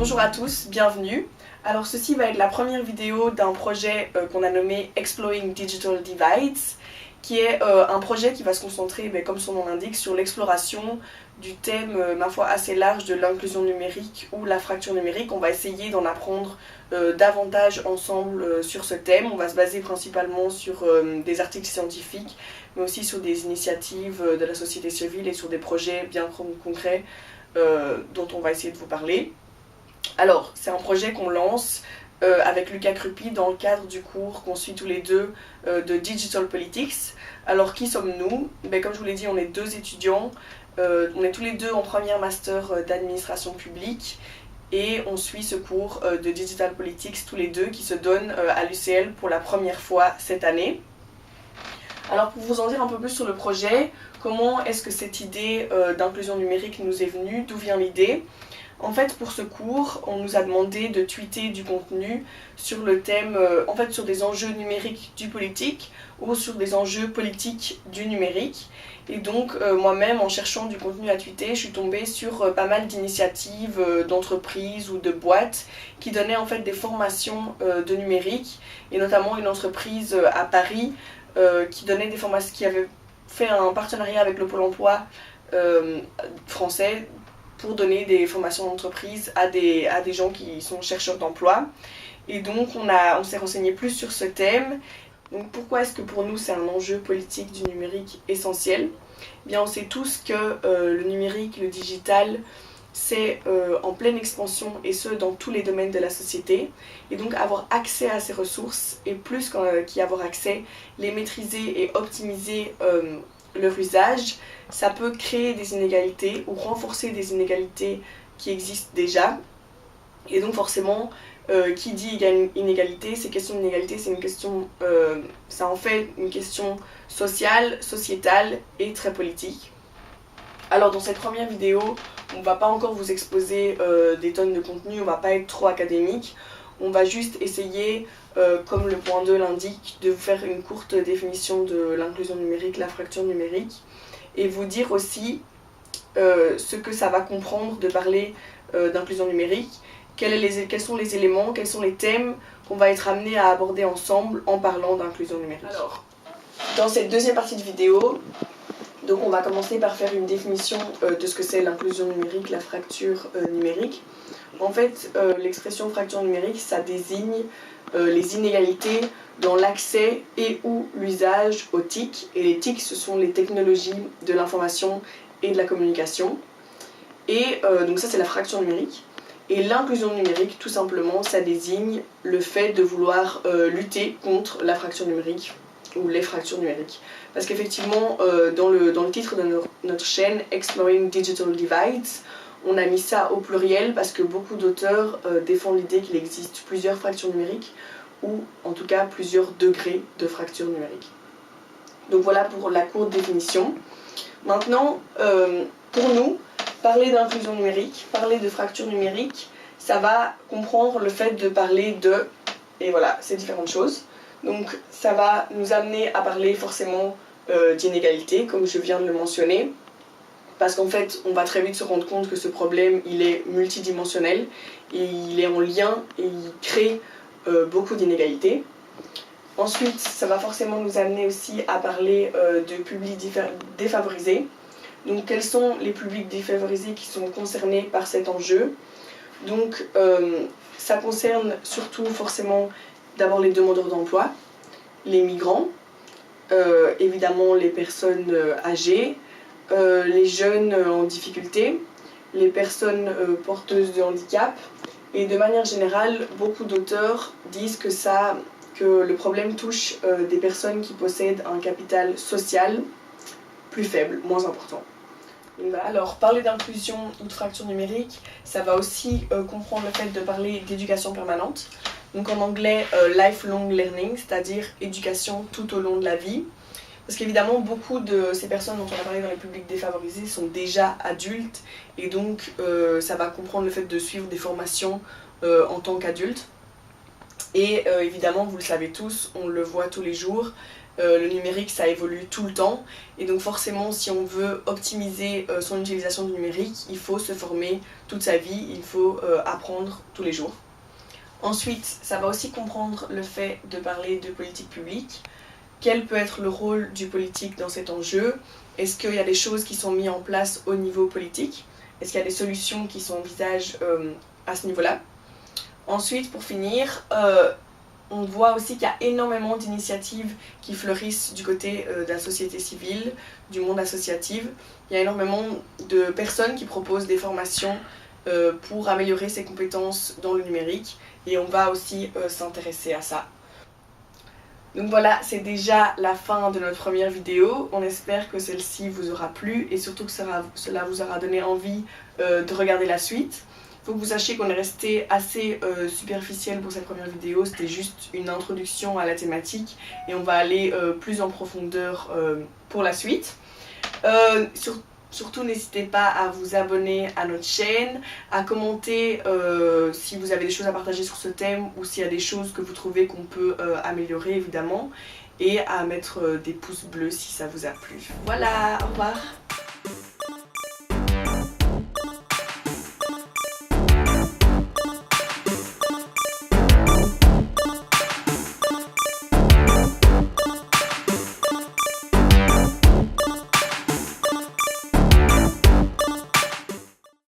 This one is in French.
Bonjour à tous, bienvenue. Alors ceci va être la première vidéo d'un projet qu'on a nommé Exploring Digital Divides, qui est un projet qui va se concentrer, comme son nom l'indique, sur l'exploration du thème, ma foi, assez large de l'inclusion numérique ou la fracture numérique. On va essayer d'en apprendre davantage ensemble sur ce thème. On va se baser principalement sur des articles scientifiques, mais aussi sur des initiatives de la société civile et sur des projets bien concrets dont on va essayer de vous parler. Alors, c'est un projet qu'on lance avec Lucas Crupi dans le cadre du cours qu'on suit tous les deux de Digital Politics. Alors, qui sommes-nous? Comme je vous l'ai dit, on est deux étudiants, on est tous les deux en première master d'administration publique et on suit ce cours de Digital Politics tous les deux qui se donne à l'UCL pour la première fois cette année. Alors, pour vous en dire un peu plus sur le projet, comment est-ce que cette idée d'inclusion numérique nous est venue? D'où vient l'idée? En fait, pour ce cours, on nous a demandé de tweeter du contenu sur le thème, sur des enjeux numériques du politique ou sur des enjeux politiques du numérique. Et donc, moi-même, en cherchant du contenu à tweeter, je suis tombée sur pas mal d'initiatives d'entreprises ou de boîtes qui donnaient en fait des formations de numérique, et notamment une entreprise à Paris qui donnait des formations, qui avait fait un partenariat avec le Pôle emploi français pour donner des formations d'entreprise à des gens qui sont chercheurs d'emploi. Et donc on s'est renseigné plus sur ce thème. Donc pourquoi est-ce que pour nous c'est un enjeu politique du numérique essentiel? On sait tous que le numérique, le digital, c'est en pleine expansion, et ce dans tous les domaines de la société. Et donc avoir accès à ces ressources, et plus qu'y avoir accès, les maîtriser et optimiser leur usage, ça peut créer des inégalités ou renforcer des inégalités qui existent déjà. Et donc forcément, qui dit inégalité, ces questions d'inégalité, ça en fait une question sociale, sociétale et très politique. Alors dans cette première vidéo, on ne va pas encore vous exposer des tonnes de contenu, on ne va pas être trop académique. On va juste essayer, comme le point 2 l'indique, de vous faire une courte définition de l'inclusion numérique, la fracture numérique, et vous dire aussi ce que ça va comprendre de parler d'inclusion numérique, quels sont les éléments, quels sont les thèmes qu'on va être amenés à aborder ensemble en parlant d'inclusion numérique. Alors, dans cette deuxième partie de vidéo, donc on va commencer par faire une définition de ce que c'est l'inclusion numérique, la fracture numérique. En fait, l'expression fracture numérique, ça désigne les inégalités dans l'accès et ou l'usage aux TIC. Et les TIC, ce sont les technologies de l'information et de la communication. Et donc ça, c'est la fracture numérique. Et l'inclusion numérique, tout simplement, ça désigne le fait de vouloir lutter contre la fracture numérique ou les fractures numériques. Parce qu'effectivement, dans le titre de notre chaîne, Exploring Digital Divides, on a mis ça au pluriel parce que beaucoup d'auteurs défendent l'idée qu'il existe plusieurs fractures numériques, ou en tout cas plusieurs degrés de fracture numérique. Donc voilà pour la courte définition. Maintenant, pour nous, parler d'inclusion numérique, parler de fracture numérique, ça va comprendre le fait de parler de, et voilà, ces différentes choses. Donc ça va nous amener à parler forcément d'inégalité, comme je viens de le mentionner, parce qu'en fait on va très vite se rendre compte que ce problème il est multidimensionnel, et il est en lien et il crée beaucoup d'inégalités. Ensuite, ça va forcément nous amener aussi à parler de publics défavorisés. Donc quels sont les publics défavorisés qui sont concernés par cet enjeu? Donc ça concerne surtout forcément d'abord les demandeurs d'emploi, les migrants, évidemment les personnes âgées, les jeunes en difficulté, les personnes porteuses de handicap. Et de manière générale, beaucoup d'auteurs disent que le problème touche des personnes qui possèdent un capital social plus faible, moins important. Alors, parler d'inclusion ou de fracture numérique, ça va aussi comprendre le fait de parler d'éducation permanente. Donc en anglais, lifelong learning, c'est-à-dire éducation tout au long de la vie. Parce qu'évidemment, beaucoup de ces personnes dont on a parlé dans les publics défavorisés sont déjà adultes, et donc ça va comprendre le fait de suivre des formations en tant qu'adulte. Et évidemment, vous le savez tous, on le voit tous les jours, Le numérique, ça évolue tout le temps, et donc forcément, si on veut optimiser son utilisation du numérique, il faut se former toute sa vie, il faut apprendre tous les jours. Ensuite, ça va aussi comprendre le fait de parler de politique publique. Quel peut être le rôle du politique dans cet enjeu? Est-ce qu'il y a des choses qui sont mises en place au niveau politique? Est-ce qu'il y a des solutions qui sont envisagées à ce niveau-là? Ensuite, pour finir, on voit aussi qu'il y a énormément d'initiatives qui fleurissent du côté de la société civile, du monde associatif. Il y a énormément de personnes qui proposent des formations pour améliorer ses compétences dans le numérique, et on va aussi s'intéresser à ça. Donc voilà, c'est déjà la fin de notre première vidéo. On espère que celle-ci vous aura plu et surtout que cela vous aura donné envie de regarder la suite. Il faut que vous sachiez qu'on est resté assez superficiel pour cette première vidéo. C'était juste une introduction à la thématique et on va aller plus en profondeur pour la suite. Surtout, n'hésitez pas à vous abonner à notre chaîne, à commenter si vous avez des choses à partager sur ce thème ou s'il y a des choses que vous trouvez qu'on peut améliorer évidemment, et à mettre des pouces bleus si ça vous a plu. Voilà, au revoir!